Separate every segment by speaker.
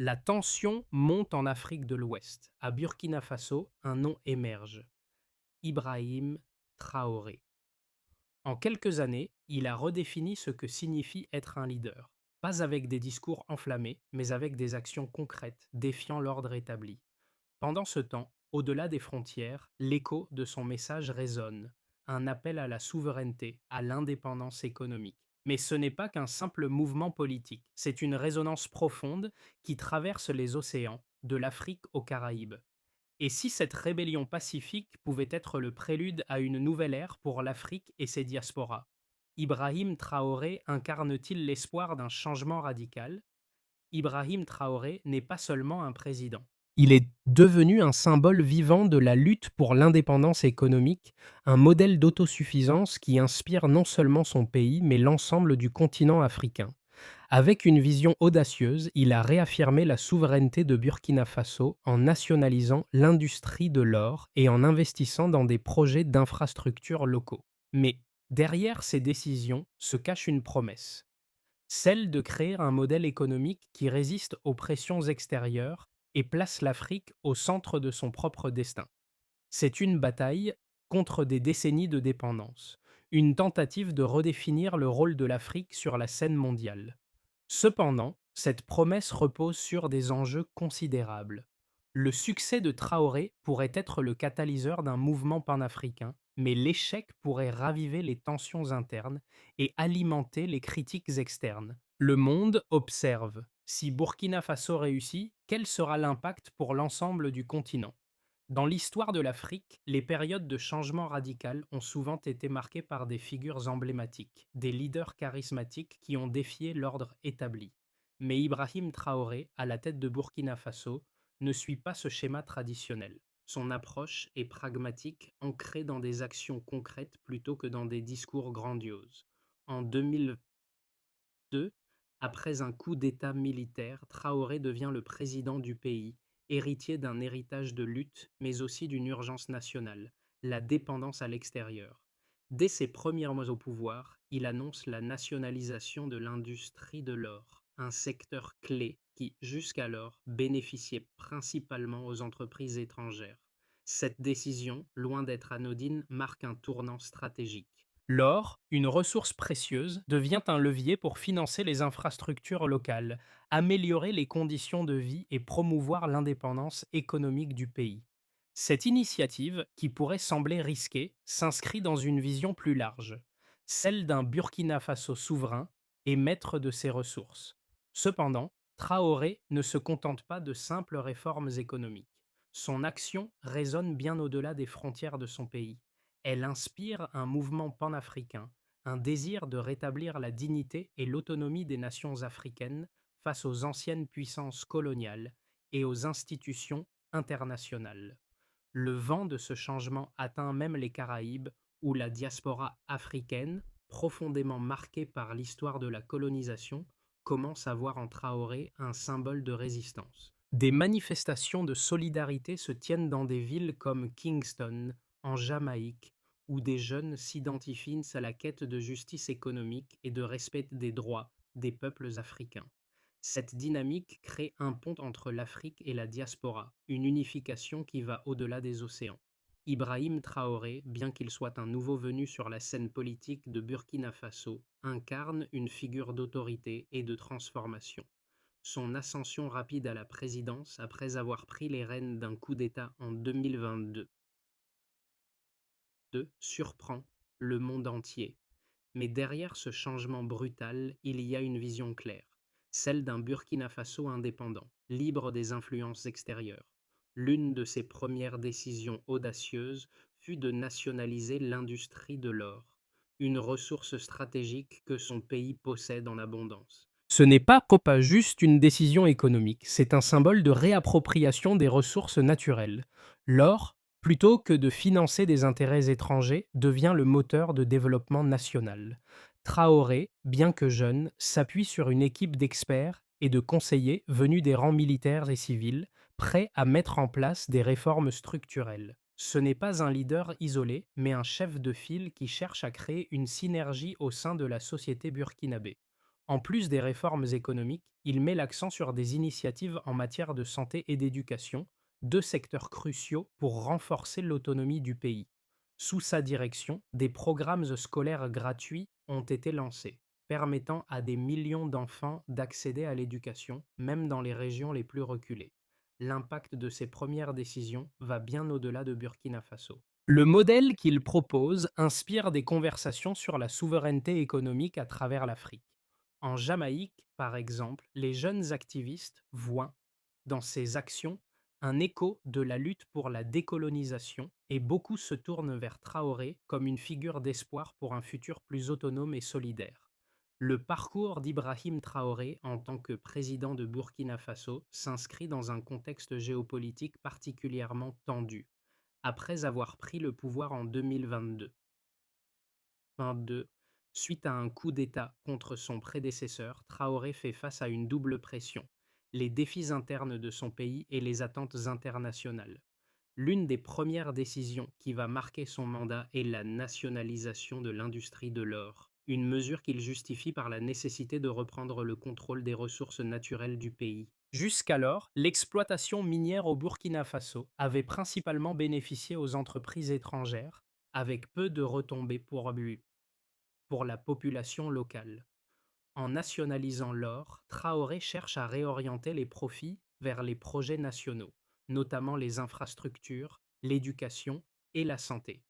Speaker 1: La tension monte en Afrique de l'Ouest. À Burkina Faso, un nom émerge, Ibrahim Traoré. En quelques années, il a redéfini ce que signifie être un leader. Pas avec des discours enflammés, mais avec des actions concrètes, défiant l'ordre établi. Pendant ce temps, au-delà des frontières, l'écho de son message résonne, un appel à la souveraineté, à l'indépendance économique. Mais ce n'est pas qu'un simple mouvement politique, c'est une résonance profonde qui traverse les océans, de l'Afrique aux Caraïbes. Et si cette rébellion pacifique pouvait être le prélude à une nouvelle ère pour l'Afrique et ses diasporas? Ibrahim Traoré incarne-t-il l'espoir d'un changement radical? Ibrahim Traoré n'est pas seulement un président. Il est devenu un symbole vivant de la lutte pour l'indépendance économique, un modèle d'autosuffisance qui inspire non seulement son pays, mais l'ensemble du continent africain. Avec une vision audacieuse, il a réaffirmé la souveraineté de Burkina Faso en nationalisant l'industrie de l'or et en investissant dans des projets d'infrastructures locaux. Mais derrière ces décisions se cache une promesse, celle de créer un modèle économique qui résiste aux pressions extérieures et place l'Afrique au centre de son propre destin. C'est une bataille contre des décennies de dépendance, une tentative de redéfinir le rôle de l'Afrique sur la scène mondiale. Cependant, cette promesse repose sur des enjeux considérables. Le succès de Traoré pourrait être le catalyseur d'un mouvement panafricain, mais l'échec pourrait raviver les tensions internes et alimenter les critiques externes. Le monde observe. Si Burkina Faso réussit, quel sera l'impact pour l'ensemble du continent? Dans l'histoire de l'Afrique, les périodes de changement radical ont souvent été marquées par des figures emblématiques, des leaders charismatiques qui ont défié l'ordre établi. Mais Ibrahim Traoré, à la tête de Burkina Faso, ne suit pas ce schéma traditionnel. Son approche est pragmatique, ancrée dans des actions concrètes plutôt que dans des discours grandioses. En 2002, après un coup d'État militaire, Traoré devient le président du pays, héritier d'un héritage de lutte, mais aussi d'une urgence nationale, la dépendance à l'extérieur. Dès ses premiers mois au pouvoir, il annonce la nationalisation de l'industrie de l'or, un secteur clé qui, jusqu'alors, bénéficiait principalement aux entreprises étrangères. Cette décision, loin d'être anodine, marque un tournant stratégique. L'or, une ressource précieuse, devient un levier pour financer les infrastructures locales, améliorer les conditions de vie et promouvoir l'indépendance économique du pays. Cette initiative, qui pourrait sembler risquée, s'inscrit dans une vision plus large, celle d'un Burkina Faso souverain et maître de ses ressources. Cependant, Traoré ne se contente pas de simples réformes économiques. Son action résonne bien au-delà des frontières de son pays. Elle inspire un mouvement panafricain, un désir de rétablir la dignité et l'autonomie des nations africaines face aux anciennes puissances coloniales et aux institutions internationales. Le vent de ce changement atteint même les Caraïbes, où la diaspora africaine, profondément marquée par l'histoire de la colonisation, commence à voir en Traoré un symbole de résistance. Des manifestations de solidarité se tiennent dans des villes comme Kingston, en Jamaïque, où des jeunes s'identifient à la quête de justice économique et de respect des droits des peuples africains. Cette dynamique crée un pont entre l'Afrique et la diaspora, une unification qui va au-delà des océans. Ibrahim Traoré, bien qu'il soit un nouveau venu sur la scène politique de Burkina Faso, incarne une figure d'autorité et de transformation. Son ascension rapide à la présidence après avoir pris les rênes d'un coup d'État en 2022 surprend le monde entier. Mais derrière ce changement brutal, il y a une vision claire, celle d'un Burkina Faso indépendant, libre des influences extérieures. L'une de ses premières décisions audacieuses fut de nationaliser l'industrie de l'or, une ressource stratégique que son pays possède en abondance. Ce n'est pas juste une décision économique, c'est un symbole de réappropriation des ressources naturelles. L'or, plutôt que de financer des intérêts étrangers, devient le moteur de développement national. Traoré, bien que jeune, s'appuie sur une équipe d'experts et de conseillers venus des rangs militaires et civils, prêts à mettre en place des réformes structurelles. Ce n'est pas un leader isolé, mais un chef de file qui cherche à créer une synergie au sein de la société burkinabé. En plus des réformes économiques, il met l'accent sur des initiatives en matière de santé et d'éducation, deux secteurs cruciaux pour renforcer l'autonomie du pays. Sous sa direction, des programmes scolaires gratuits ont été lancés, permettant à des millions d'enfants d'accéder à l'éducation, même dans les régions les plus reculées. L'impact de ces premières décisions va bien au-delà de Burkina Faso. Le modèle qu'il propose inspire des conversations sur la souveraineté économique à travers l'Afrique. En Jamaïque, par exemple, les jeunes activistes voient dans ces actions un écho de la lutte pour la décolonisation et beaucoup se tournent vers Traoré comme une figure d'espoir pour un futur plus autonome et solidaire. Le parcours d'Ibrahim Traoré en tant que président de Burkina Faso s'inscrit dans un contexte géopolitique particulièrement tendu. Après avoir pris le pouvoir en 2022, suite à un coup d'État contre son prédécesseur, Traoré fait face à une double pression, les défis internes de son pays et les attentes internationales. L'une des premières décisions qui va marquer son mandat est la nationalisation de l'industrie de l'or, une mesure qu'il justifie par la nécessité de reprendre le contrôle des ressources naturelles du pays. Jusqu'alors, l'exploitation minière au Burkina Faso avait principalement bénéficié aux entreprises étrangères, avec peu de retombées pour la population locale. En nationalisant l'or, Traoré cherche à réorienter les profits vers les projets nationaux, notamment les infrastructures, l'éducation et la santé,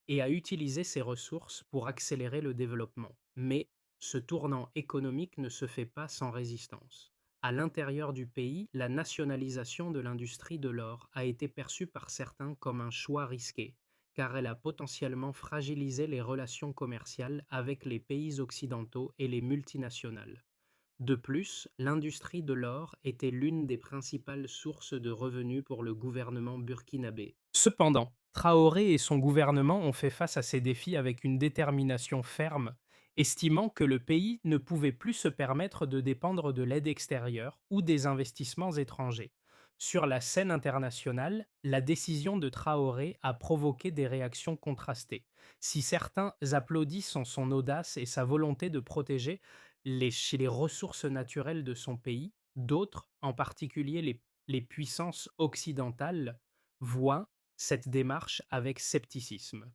Speaker 1: et à utiliser ces ressources pour accélérer le développement. Mais ce tournant économique ne se fait pas sans résistance. À l'intérieur du pays, la nationalisation de l'industrie de l'or a été perçue par certains comme un choix risqué, car elle a potentiellement fragilisé les relations commerciales avec les pays occidentaux et les multinationales. De plus, l'industrie de l'or était l'une des principales sources de revenus pour le gouvernement burkinabé. Cependant, Traoré et son gouvernement ont fait face à ces défis avec une détermination ferme, estimant que le pays ne pouvait plus se permettre de dépendre de l'aide extérieure ou des investissements étrangers. Sur la scène internationale, la décision de Traoré a provoqué des réactions contrastées. Si certains applaudissent en son audace et sa volonté de protéger chez les ressources naturelles de son pays, d'autres, en particulier les puissances occidentales, voient cette démarche avec scepticisme.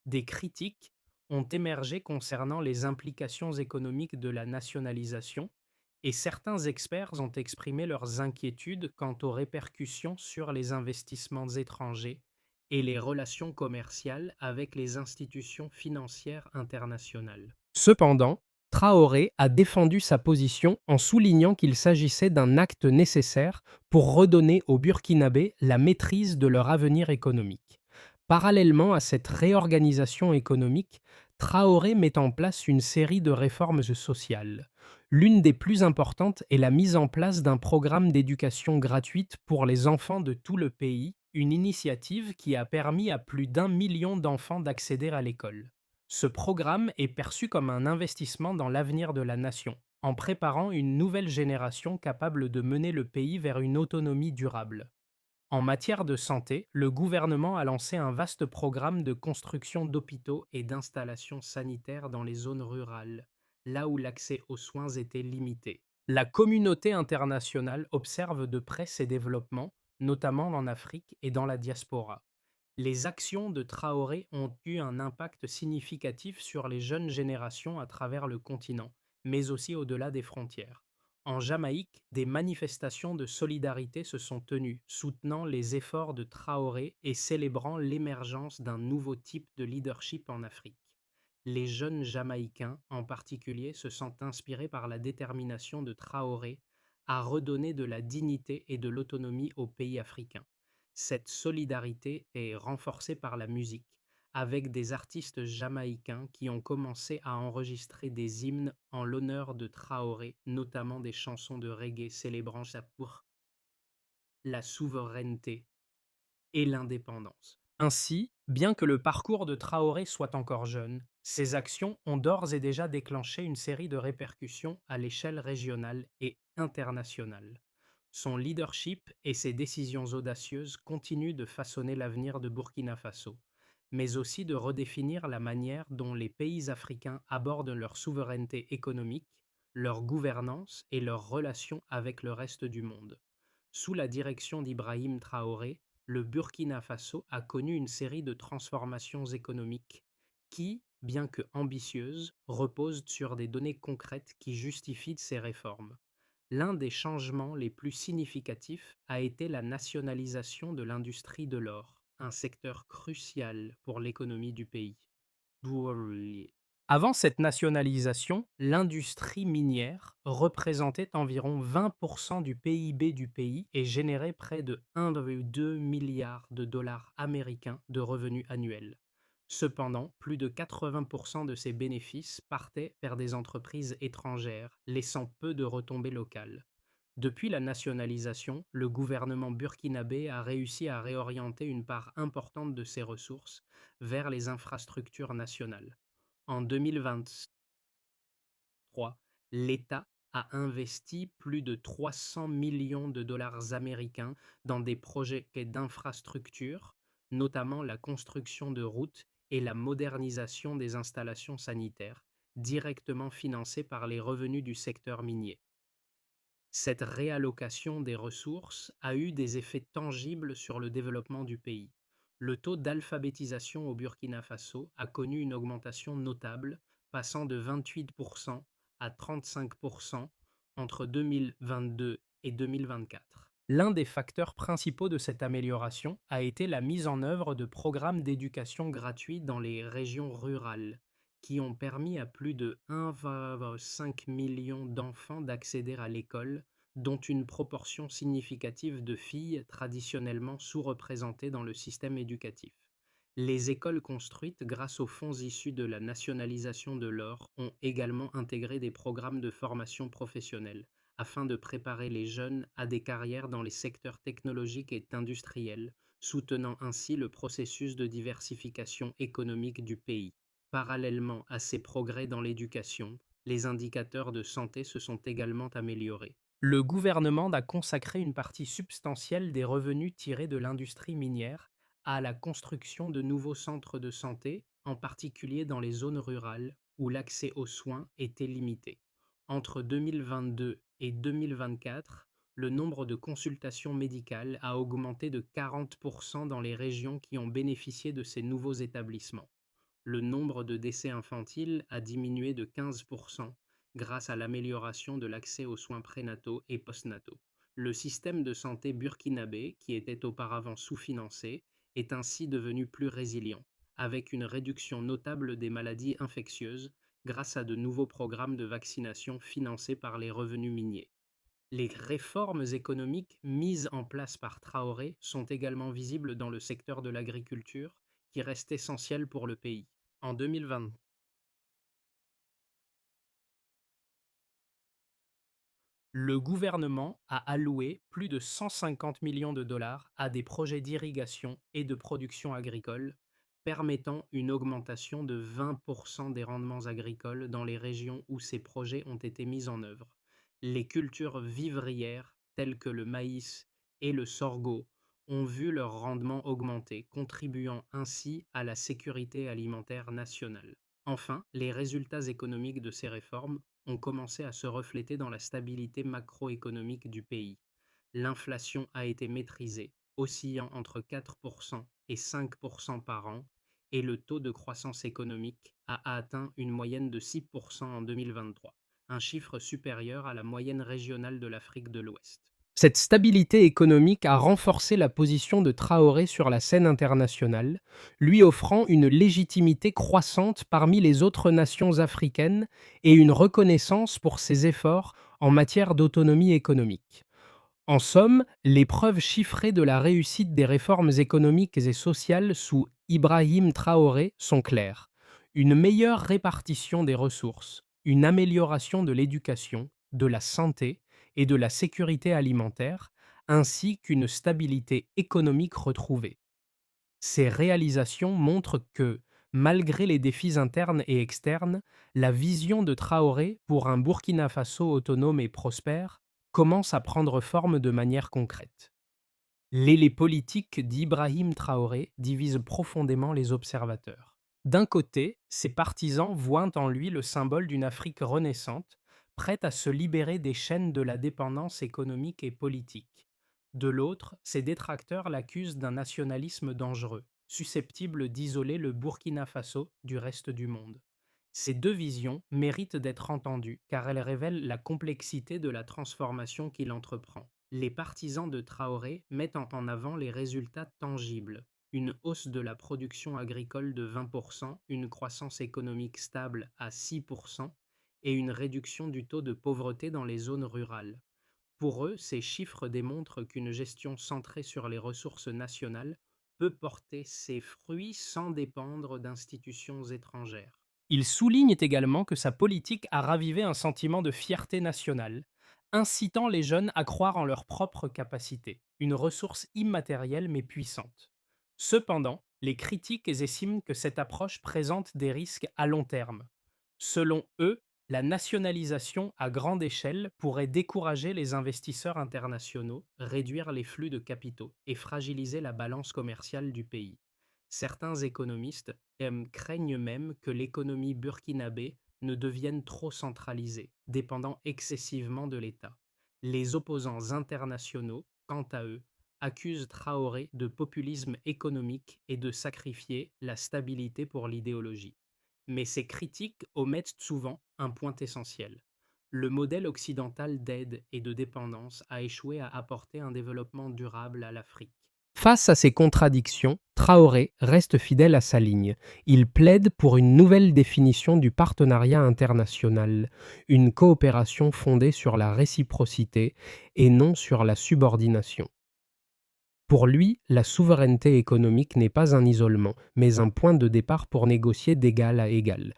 Speaker 1: Des critiques ont émergé concernant les implications économiques de la nationalisation et certains experts ont exprimé leurs inquiétudes quant aux répercussions sur les investissements étrangers et les relations commerciales avec les institutions financières internationales. Cependant, Traoré a défendu sa position en soulignant qu'il s'agissait d'un acte nécessaire pour redonner aux Burkinabés la maîtrise de leur avenir économique. Parallèlement à cette réorganisation économique, Traoré met en place une série de réformes sociales. L'une des plus importantes est la mise en place d'un programme d'éducation gratuite pour les enfants de tout le pays, une initiative qui a permis à plus d'1 million d'enfants d'accéder à l'école. Ce programme est perçu comme un investissement dans l'avenir de la nation, en préparant une nouvelle génération capable de mener le pays vers une autonomie durable. En matière de santé, le gouvernement a lancé un vaste programme de construction d'hôpitaux et d'installations sanitaires dans les zones rurales, là où l'accès aux soins était limité. La communauté internationale observe de près ces développements, notamment en Afrique et dans la diaspora. Les actions de Traoré ont eu un impact significatif sur les jeunes générations à travers le continent, mais aussi au-delà des frontières. En Jamaïque, des manifestations de solidarité se sont tenues, soutenant les efforts de Traoré et célébrant l'émergence d'un nouveau type de leadership en Afrique. Les jeunes Jamaïcains, en particulier, se sentent inspirés par la détermination de Traoré à redonner de la dignité et de l'autonomie aux pays africains. Cette solidarité est renforcée par la musique, avec des artistes jamaïcains qui ont commencé à enregistrer des hymnes en l'honneur de Traoré, notamment des chansons de reggae célébrant pour la souveraineté et l'indépendance. Ainsi, bien que le parcours de Traoré soit encore jeune, ses actions ont d'ores et déjà déclenché une série de répercussions à l'échelle régionale et internationale. Son leadership et ses décisions audacieuses continuent de façonner l'avenir de Burkina Faso, mais aussi de redéfinir la manière dont les pays africains abordent leur souveraineté économique, leur gouvernance et leurs relations avec le reste du monde. Sous la direction d'Ibrahim Traoré, le Burkina Faso a connu une série de transformations économiques qui, bien que ambitieuses, reposent sur des données concrètes qui justifient ces réformes. L'un des changements les plus significatifs a été la nationalisation de l'industrie de l'or, un secteur crucial pour l'économie du pays. Avant cette nationalisation, l'industrie minière représentait environ 20% du PIB du pays et générait près de 1,2 milliard de dollars américains de revenus annuels. Cependant, plus de 80% de ces bénéfices partaient vers des entreprises étrangères, laissant peu de retombées locales. Depuis la nationalisation, le gouvernement burkinabé a réussi à réorienter une part importante de ses ressources vers les infrastructures nationales. En 2023, l'État a investi plus de 300 millions de dollars américains dans des projets d'infrastructures, notamment la construction de routes et la modernisation des installations sanitaires, directement financées par les revenus du secteur minier. Cette réallocation des ressources a eu des effets tangibles sur le développement du pays. Le taux d'alphabétisation au Burkina Faso a connu une augmentation notable, passant de 28% à 35% entre 2022 et 2024. L'un des facteurs principaux de cette amélioration a été la mise en œuvre de programmes d'éducation gratuits dans les régions rurales, qui ont permis à plus de 1,5 million d'enfants d'accéder à l'école, dont une proportion significative de filles traditionnellement sous-représentées dans le système éducatif. Les écoles construites grâce aux fonds issus de la nationalisation de l'or ont également intégré des programmes de formation professionnelle, afin de préparer les jeunes à des carrières dans les secteurs technologiques et industriels, soutenant ainsi le processus de diversification économique du pays. Parallèlement à ces progrès dans l'éducation, les indicateurs de santé se sont également améliorés. Le gouvernement a consacré une partie substantielle des revenus tirés de l'industrie minière à la construction de nouveaux centres de santé, en particulier dans les zones rurales où l'accès aux soins était limité. Entre 2022 et 2024, le nombre de consultations médicales a augmenté de 40% dans les régions qui ont bénéficié de ces nouveaux établissements. Le nombre de décès infantiles a diminué de 15% grâce à l'amélioration de l'accès aux soins prénataux et postnataux. Le système de santé burkinabé, qui était auparavant sous-financé, est ainsi devenu plus résilient, avec une réduction notable des maladies infectieuses grâce à de nouveaux programmes de vaccination financés par les revenus miniers. Les réformes économiques mises en place par Traoré sont également visibles dans le secteur de l'agriculture, qui reste essentiel pour le pays. En 2020, le gouvernement a alloué plus de 150 millions de dollars à des projets d'irrigation et de production agricole, permettant une augmentation de 20% des rendements agricoles dans les régions où ces projets ont été mis en œuvre. Les cultures vivrières, telles que le maïs et le sorgho, ont vu leur rendement augmenter, contribuant ainsi à la sécurité alimentaire nationale. Enfin, les résultats économiques de ces réformes ont commencé à se refléter dans la stabilité macroéconomique du pays. L'inflation a été maîtrisée, oscillant entre 4% et 5% par an, et le taux de croissance économique a atteint une moyenne de 6% en 2023, un chiffre supérieur à la moyenne régionale de l'Afrique de l'Ouest. Cette stabilité économique a renforcé la position de Traoré sur la scène internationale, lui offrant une légitimité croissante parmi les autres nations africaines et une reconnaissance pour ses efforts en matière d'autonomie économique. En somme, les preuves chiffrées de la réussite des réformes économiques et sociales sous Ibrahim Traoré sont claires. Une meilleure répartition des ressources, une amélioration de l'éducation, de la santé et de la sécurité alimentaire, ainsi qu'une stabilité économique retrouvée. Ces réalisations montrent que, malgré les défis internes et externes, la vision de Traoré pour un Burkina Faso autonome et prospère commence à prendre forme de manière concrète. L'élé politique d'Ibrahim Traoré divise profondément les observateurs. D'un côté, ses partisans voient en lui le symbole d'une Afrique renaissante, prête à se libérer des chaînes de la dépendance économique et politique. De l'autre, ses détracteurs l'accusent d'un nationalisme dangereux, susceptible d'isoler le Burkina Faso du reste du monde. Ces deux visions méritent d'être entendues car elles révèlent la complexité de la transformation qu'il entreprend. Les partisans de Traoré mettent en avant les résultats tangibles: une hausse de la production agricole de 20%, une croissance économique stable à 6% et une réduction du taux de pauvreté dans les zones rurales. Pour eux, ces chiffres démontrent qu'une gestion centrée sur les ressources nationales peut porter ses fruits sans dépendre d'institutions étrangères. Il souligne également que sa politique a ravivé un sentiment de fierté nationale, incitant les jeunes à croire en leurs propres capacités, une ressource immatérielle mais puissante. Cependant, les critiques estiment que cette approche présente des risques à long terme. Selon eux, la nationalisation à grande échelle pourrait décourager les investisseurs internationaux, réduire les flux de capitaux et fragiliser la balance commerciale du pays. Certains économistes craignent même que l'économie burkinabé ne devienne trop centralisée, dépendant excessivement de l'État. Les opposants internationaux, quant à eux, accusent Traoré de populisme économique et de sacrifier la stabilité pour l'idéologie. Mais ces critiques omettent souvent un point essentiel: le modèle occidental d'aide et de dépendance a échoué à apporter un développement durable à l'Afrique. Face à ces contradictions, Traoré reste fidèle à sa ligne. Il plaide pour une nouvelle définition du partenariat international, une coopération fondée sur la réciprocité et non sur la subordination. Pour lui, la souveraineté économique n'est pas un isolement, mais un point de départ pour négocier d'égal à égal.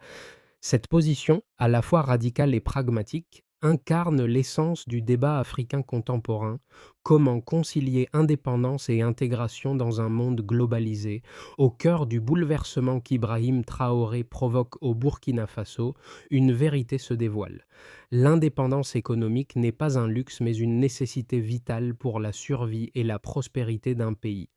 Speaker 1: Cette position, à la fois radicale et pragmatique, incarne l'essence du débat africain contemporain: comment concilier indépendance et intégration dans un monde globalisé. Au cœur du bouleversement qu'Ibrahim Traoré provoque au Burkina Faso, une vérité se dévoile: l'indépendance économique n'est pas un luxe mais une nécessité vitale pour la survie et la prospérité d'un pays.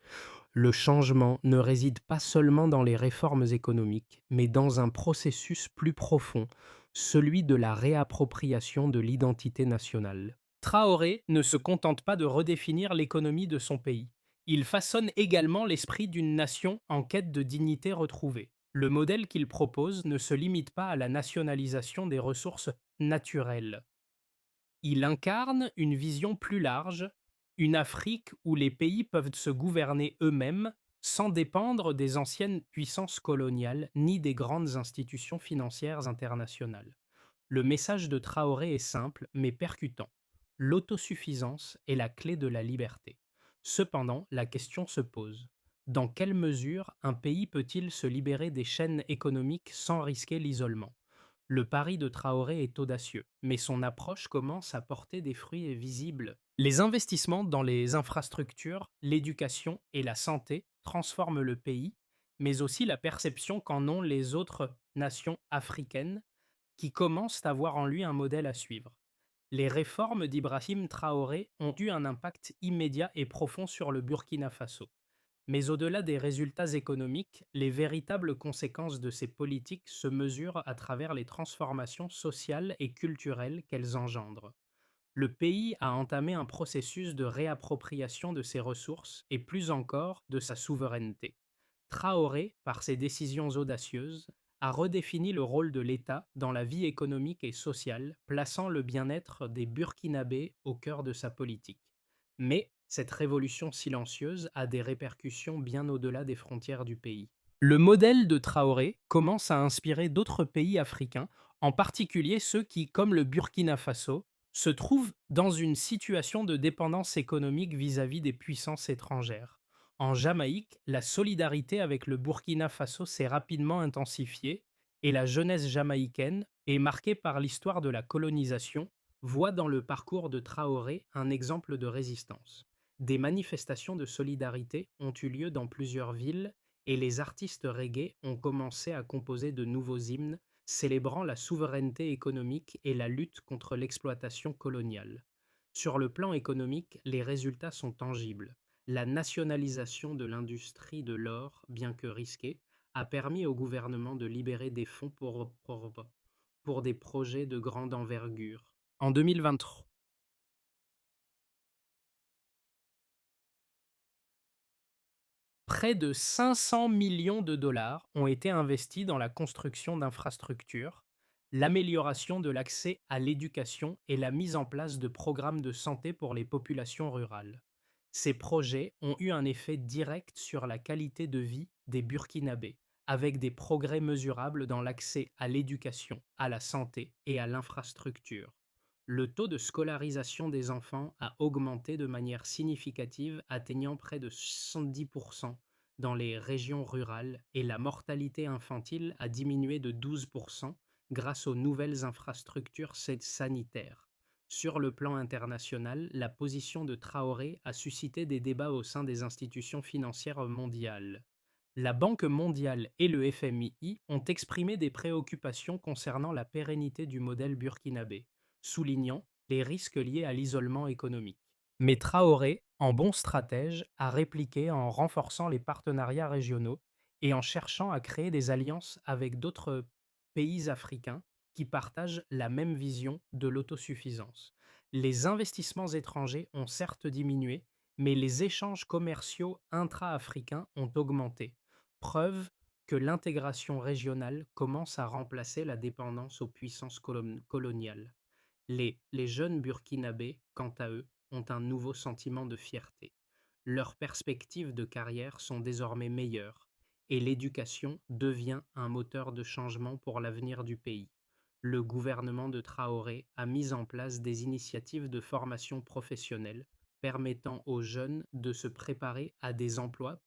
Speaker 1: Le changement ne réside pas seulement dans les réformes économiques, mais dans un processus plus profond, celui de la réappropriation de l'identité nationale. Traoré ne se contente pas de redéfinir l'économie de son pays. Il façonne également l'esprit d'une nation en quête de dignité retrouvée. Le modèle qu'il propose ne se limite pas à la nationalisation des ressources naturelles. Il incarne une vision plus large, une Afrique où les pays peuvent se gouverner eux-mêmes sans dépendre des anciennes puissances coloniales ni des grandes institutions financières internationales. Le message de Traoré est simple mais percutant: l'autosuffisance est la clé de la liberté. Cependant, la question se pose: dans quelle mesure un pays peut-il se libérer des chaînes économiques sans risquer l'isolement? Le pari de Traoré est audacieux, mais son approche commence à porter des fruits visibles. Les investissements dans les infrastructures, l'éducation et la santé transforment le pays, mais aussi la perception qu'en ont les autres nations africaines, qui commencent à voir en lui un modèle à suivre. Les réformes d'Ibrahim Traoré ont eu un impact immédiat et profond sur le Burkina Faso. Mais au-delà des résultats économiques, les véritables conséquences de ces politiques se mesurent à travers les transformations sociales et culturelles qu'elles engendrent. Le pays a entamé un processus de réappropriation de ses ressources et plus encore de sa souveraineté. Traoré, par ses décisions audacieuses, a redéfini le rôle de l'État dans la vie économique et sociale, plaçant le bien-être des Burkinabés au cœur de sa politique. Mais cette révolution silencieuse a des répercussions bien au-delà des frontières du pays. Le modèle de Traoré commence à inspirer d'autres pays africains, en particulier ceux qui, comme le Burkina Faso, se trouvent dans une situation de dépendance économique vis-à-vis des puissances étrangères. En Jamaïque, la solidarité avec le Burkina Faso s'est rapidement intensifiée et la jeunesse jamaïcaine, est marquée par l'histoire de la colonisation, voit dans le parcours de Traoré un exemple de résistance. Des manifestations de solidarité ont eu lieu dans plusieurs villes et les artistes reggae ont commencé à composer de nouveaux hymnes célébrant la souveraineté économique et la lutte contre l'exploitation coloniale. Sur le plan économique, les résultats sont tangibles. La nationalisation de l'industrie de l'or, bien que risquée, a permis au gouvernement de libérer des fonds pour des projets de grande envergure. En 2023, près de 500 millions de dollars ont été investis dans la construction d'infrastructures, l'amélioration de l'accès à l'éducation et la mise en place de programmes de santé pour les populations rurales. Ces projets ont eu un effet direct sur la qualité de vie des Burkinabés, avec des progrès mesurables dans l'accès à l'éducation, à la santé et à l'infrastructure. Le taux de scolarisation des enfants a augmenté de manière significative, atteignant près de 70% dans les régions rurales, et la mortalité infantile a diminué de 12% grâce aux nouvelles infrastructures sanitaires. Sur le plan international, la position de Traoré a suscité des débats au sein des institutions financières mondiales. La Banque mondiale et le FMI ont exprimé des préoccupations concernant la pérennité du modèle burkinabé, soulignant les risques liés à l'isolement économique. Mais Traoré, en bon stratège, a répliqué en renforçant les partenariats régionaux et en cherchant à créer des alliances avec d'autres pays africains qui partagent la même vision de l'autosuffisance. Les investissements étrangers ont certes diminué, mais les échanges commerciaux intra-africains ont augmenté, preuve que l'intégration régionale commence à remplacer la dépendance aux puissances coloniales. Les jeunes burkinabés, quant à eux, ont un nouveau sentiment de fierté. Leurs perspectives de carrière sont désormais meilleures et l'éducation devient un moteur de changement pour l'avenir du pays. Le gouvernement de Traoré a mis en place des initiatives de formation professionnelle permettant aux jeunes de se préparer à des emplois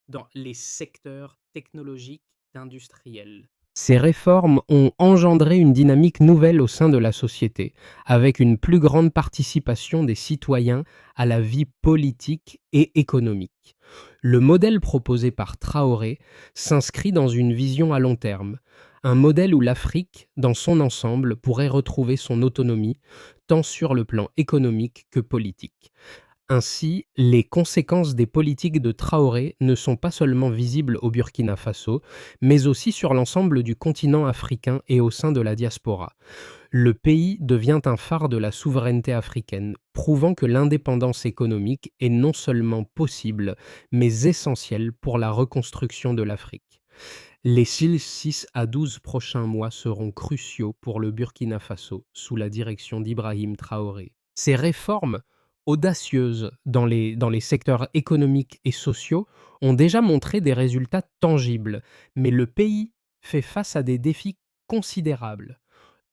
Speaker 1: dans les secteurs technologiques et industriels. Ces réformes ont engendré une dynamique nouvelle au sein de la société, avec une plus grande participation des citoyens à la vie politique et économique. Le modèle proposé par Traoré s'inscrit dans une vision à long terme, un modèle où l'Afrique, dans son ensemble, pourrait retrouver son autonomie, tant sur le plan économique que politique. Ainsi, les conséquences des politiques de Traoré ne sont pas seulement visibles au Burkina Faso, mais aussi sur l'ensemble du continent africain et au sein de la diaspora. Le pays devient un phare de la souveraineté africaine, prouvant que l'indépendance économique est non seulement possible, mais essentielle pour la reconstruction de l'Afrique. Les 6 à 12 prochains mois seront cruciaux pour le Burkina Faso sous la direction d'Ibrahim Traoré. Ces réformes, audacieuses dans les secteurs économiques et sociaux, ont déjà montré des résultats tangibles, mais le pays fait face à des défis considérables.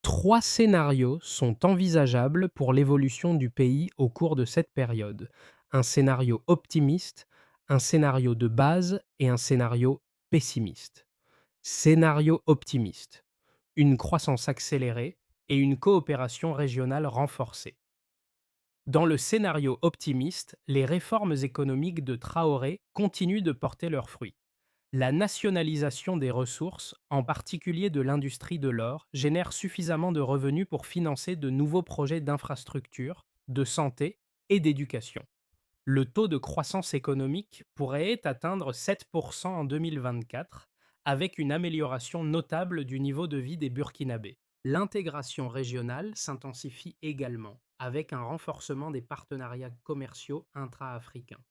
Speaker 1: Trois scénarios sont envisageables pour l'évolution du pays au cours de cette période. Un scénario optimiste, un scénario de base et un scénario pessimiste. Scénario optimiste: une croissance accélérée et une coopération régionale renforcée. Dans le scénario optimiste, les réformes économiques de Traoré continuent de porter leurs fruits. La nationalisation des ressources, en particulier de l'industrie de l'or, génère suffisamment de revenus pour financer de nouveaux projets d'infrastructure, de santé et d'éducation. Le taux de croissance économique pourrait atteindre 7% en 2024, avec une amélioration notable du niveau de vie des Burkinabés. L'intégration régionale s'intensifie également, avec un renforcement des partenariats commerciaux intra-africains.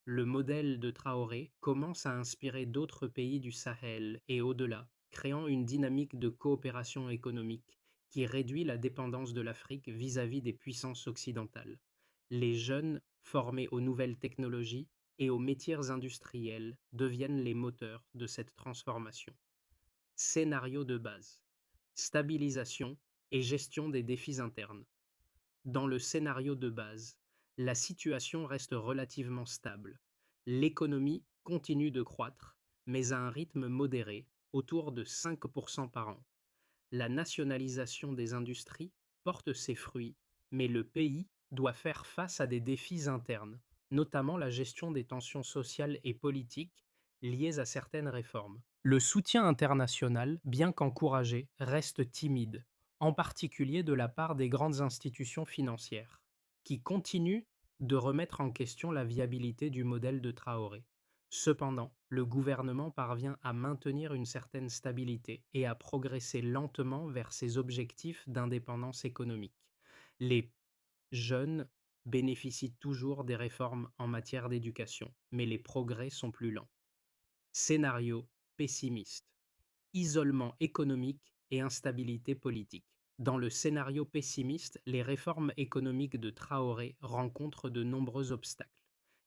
Speaker 1: Le modèle de Traoré commence à inspirer d'autres pays du Sahel et au-delà, créant une dynamique de coopération économique qui réduit la dépendance de l'Afrique vis-à-vis des puissances occidentales. Les jeunes formés aux nouvelles technologies et aux métiers industriels deviennent les moteurs de cette transformation. Scénario de base: stabilisation et gestion des défis internes. Dans le scénario de base, la situation reste relativement stable. L'économie continue de croître, mais à un rythme modéré, autour de 5% par an. La nationalisation des industries porte ses fruits, mais le pays doit faire face à des défis internes, notamment la gestion des tensions sociales et politiques liées à certaines réformes. Le soutien international, bien qu'encouragé, reste timide, en particulier de la part des grandes institutions financières, qui continuent de remettre en question la viabilité du modèle de Traoré. Cependant, le gouvernement parvient à maintenir une certaine stabilité et à progresser lentement vers ses objectifs d'indépendance économique. Les jeunes bénéficient toujours des réformes en matière d'éducation, mais les progrès sont plus lents. Scénario pessimiste: isolement économique et instabilité politique. Dans le scénario pessimiste, les réformes économiques de Traoré rencontrent de nombreux obstacles.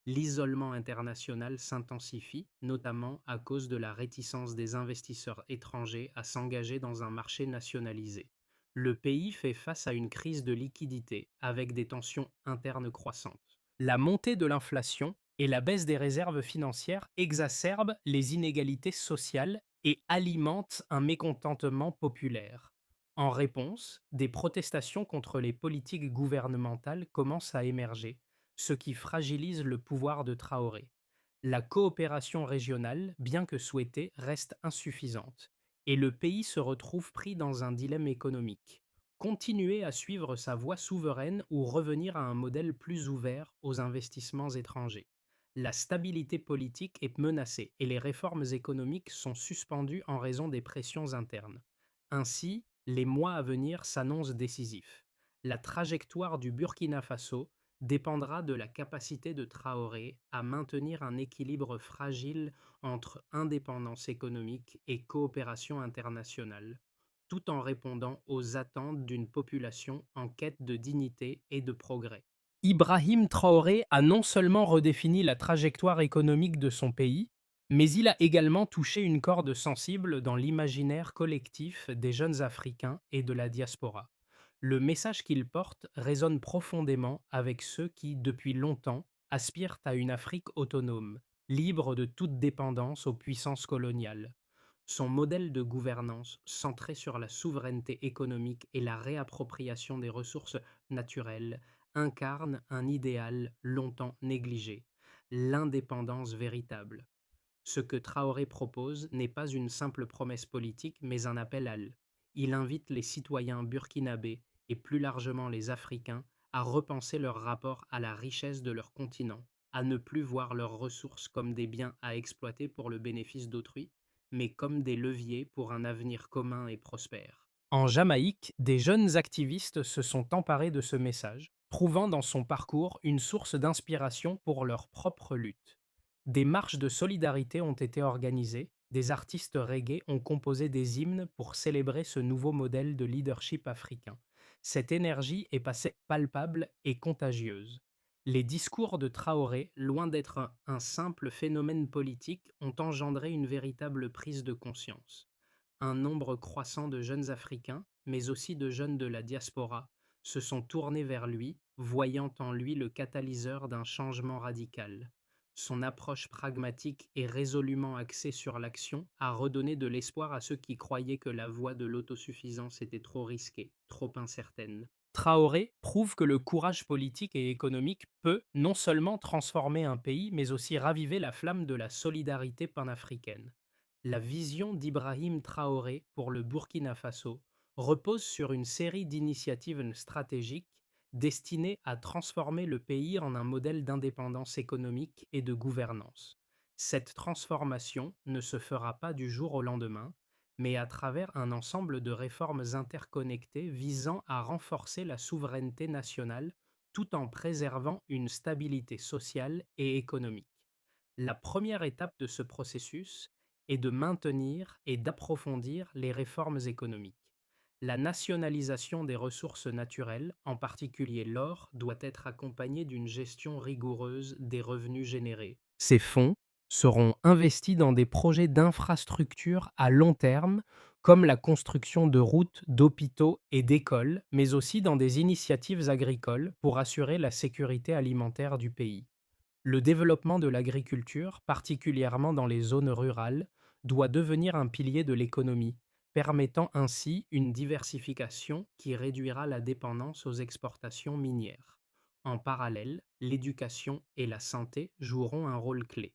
Speaker 1: L'isolement international s'intensifie, notamment à cause de la réticence des investisseurs étrangers à s'engager dans un marché nationalisé. Le pays fait face à une crise de liquidité avec des tensions internes croissantes. La montée de l'inflation et la baisse des réserves financières exacerbent les inégalités sociales et alimentent un mécontentement populaire. En réponse, des protestations contre les politiques gouvernementales commencent à émerger, ce qui fragilise le pouvoir de Traoré. La coopération régionale, bien que souhaitée, reste insuffisante, et le pays se retrouve pris dans un dilemme économique: continuer à suivre sa voie souveraine ou revenir à un modèle plus ouvert aux investissements étrangers. La stabilité politique est menacée et les réformes économiques sont suspendues en raison des pressions internes. Ainsi, les mois à venir s'annoncent décisifs. La trajectoire du Burkina Faso dépendra de la capacité de Traoré à maintenir un équilibre fragile entre indépendance économique et coopération internationale, tout en répondant aux attentes d'une population en quête de dignité et de progrès. Ibrahim Traoré a non seulement redéfini la trajectoire économique de son pays, mais il a également touché une corde sensible dans l'imaginaire collectif des jeunes Africains et de la diaspora. Le message qu'il porte résonne profondément avec ceux qui, depuis longtemps, aspirent à une Afrique autonome, libre de toute dépendance aux puissances coloniales. Son modèle de gouvernance, centré sur la souveraineté économique et la réappropriation des ressources naturelles, incarne un idéal longtemps négligé: l'indépendance véritable. Ce que Traoré propose n'est pas une simple promesse politique, mais un appel à l'. Il invite les citoyens burkinabés et plus largement les Africains à repenser leur rapport à la richesse de leur continent, à ne plus voir leurs ressources comme des biens à exploiter pour le bénéfice d'autrui, mais comme des leviers pour un avenir commun et prospère. En Jamaïque, des jeunes activistes se sont emparés de ce message, trouvant dans son parcours une source d'inspiration pour leur propre lutte. Des marches de solidarité ont été organisées, des artistes reggae ont composé des hymnes pour célébrer ce nouveau modèle de leadership africain. Cette énergie est passée palpable et contagieuse. Les discours de Traoré, loin d'être un simple phénomène politique, ont engendré une véritable prise de conscience. Un nombre croissant de jeunes Africains, mais aussi de jeunes de la diaspora, se sont tournés vers lui, voyant en lui le catalyseur d'un changement radical. Son approche pragmatique et résolument axée sur l'action a redonné de l'espoir à ceux qui croyaient que la voie de l'autosuffisance était trop risquée, trop incertaine. Traoré prouve que le courage politique et économique peut non seulement transformer un pays, mais aussi raviver la flamme de la solidarité panafricaine. La vision d'Ibrahim Traoré pour le Burkina Faso repose sur une série d'initiatives stratégiques destinées à transformer le pays en un modèle d'indépendance économique et de gouvernance. Cette transformation ne se fera pas du jour au lendemain, mais à travers un ensemble de réformes interconnectées visant à renforcer la souveraineté nationale tout en préservant une stabilité sociale et économique. La première étape de ce processus est de maintenir et d'approfondir les réformes économiques. La nationalisation des ressources naturelles, en particulier l'or, doit être accompagnée d'une gestion rigoureuse des revenus générés. Ces fonds seront investis dans des projets d'infrastructures à long terme, comme la construction de routes, d'hôpitaux et d'écoles, mais aussi dans des initiatives agricoles pour assurer la sécurité alimentaire du pays. Le développement de l'agriculture, particulièrement dans les zones rurales, doit devenir un pilier de l'économie, permettant ainsi une diversification qui réduira la dépendance aux exportations minières. En parallèle, l'éducation et la santé joueront un rôle clé.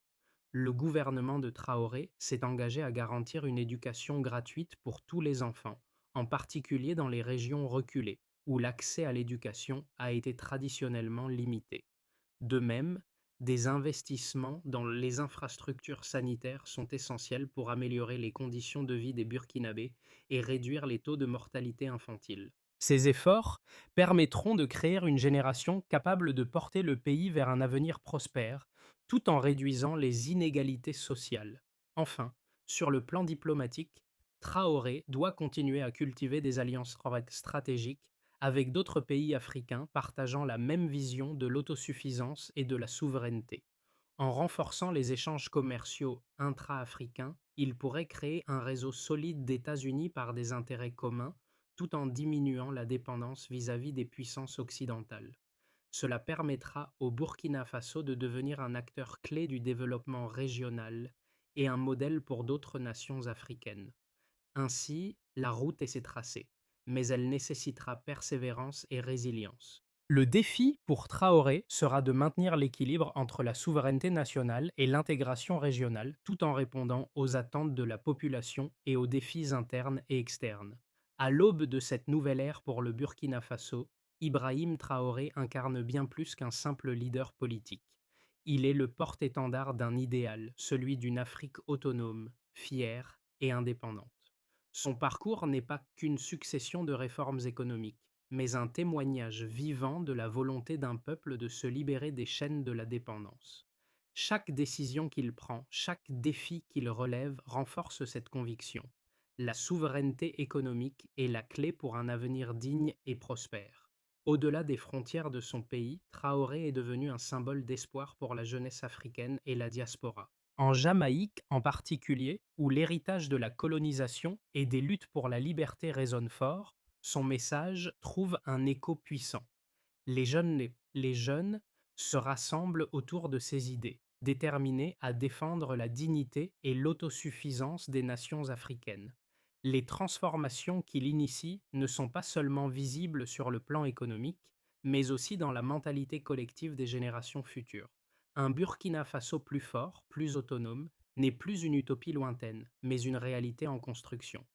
Speaker 1: Le gouvernement de Traoré s'est engagé à garantir une éducation gratuite pour tous les enfants, en particulier dans les régions reculées, où l'accès à l'éducation a été traditionnellement limité. De même, Des investissements dans les infrastructures sanitaires sont essentiels pour améliorer les conditions de vie des Burkinabés et réduire les taux de mortalité infantile. Ces efforts permettront de créer une génération capable de porter le pays vers un avenir prospère, tout en réduisant les inégalités sociales. Enfin, sur le plan diplomatique, Traoré doit continuer à cultiver des alliances stratégiques avec d'autres pays africains partageant la même vision de l'autosuffisance et de la souveraineté. En renforçant les échanges commerciaux intra-africains, il pourrait créer un réseau solide d'États unis par des intérêts communs, tout en diminuant la dépendance vis-à-vis des puissances occidentales. Cela permettra au Burkina Faso de devenir un acteur clé du développement régional et un modèle pour d'autres nations africaines. Ainsi, la route est tracée, mais elle nécessitera persévérance et résilience. Le défi pour Traoré sera de maintenir l'équilibre entre la souveraineté nationale et l'intégration régionale, tout en répondant aux attentes de la population et aux défis internes et externes. À l'aube de cette nouvelle ère pour le Burkina Faso, Ibrahim Traoré incarne bien plus qu'un simple leader politique. Il est le porte-étendard d'un idéal, celui d'une Afrique autonome, fière et indépendante. Son parcours n'est pas qu'une succession de réformes économiques, mais un témoignage vivant de la volonté d'un peuple de se libérer des chaînes de la dépendance. Chaque décision qu'il prend, chaque défi qu'il relève renforce cette conviction. La souveraineté économique est la clé pour un avenir digne et prospère. Au-delà des frontières de son pays, Traoré est devenu un symbole d'espoir pour la jeunesse africaine et la diaspora. En Jamaïque en particulier, où l'héritage de la colonisation et des luttes pour la liberté résonne fort, son message trouve un écho puissant. Les jeunes se rassemblent autour de ses idées, déterminés à défendre la dignité et l'autosuffisance des nations africaines. Les transformations qu'il initie ne sont pas seulement visibles sur le plan économique, mais aussi dans la mentalité collective des générations futures. Un Burkina Faso plus fort, plus autonome, n'est plus une utopie lointaine, mais une réalité en construction.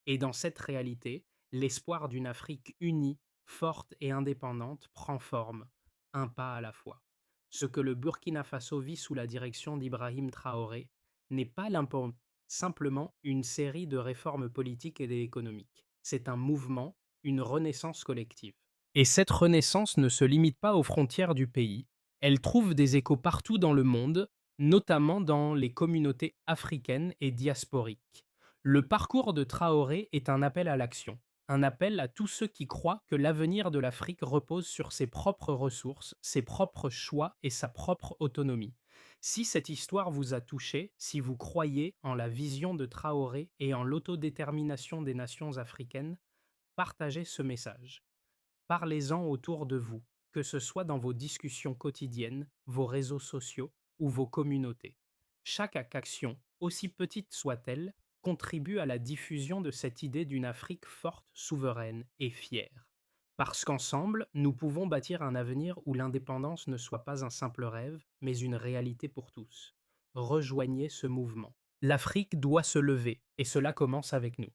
Speaker 1: Et dans cette réalité, l'espoir d'une Afrique unie, forte et indépendante prend forme, un pas à la fois. Ce que le Burkina Faso vit sous la direction d'Ibrahim Traoré n'est pas simplement une série de réformes politiques et économiques. C'est un mouvement, une renaissance collective. Et cette renaissance ne se limite pas aux frontières du pays, elle trouve des échos partout dans le monde, notamment dans les communautés africaines et diasporiques. Le parcours de Traoré est un appel à l'action, un appel à tous ceux qui croient que l'avenir de l'Afrique repose sur ses propres ressources, ses propres choix et sa propre autonomie. Si cette histoire vous a touché, si vous croyez en la vision de Traoré et en l'autodétermination des nations africaines, partagez ce message. Parlez-en autour de vous, que ce soit dans vos discussions quotidiennes, vos réseaux sociaux ou vos communautés. Chaque action, aussi petite soit-elle, contribue à la diffusion de cette idée d'une Afrique forte, souveraine et fière. Parce qu'ensemble, nous pouvons bâtir un avenir où l'indépendance ne soit pas un simple rêve, mais une réalité pour tous. Rejoignez ce mouvement. L'Afrique doit se lever, et cela commence avec nous.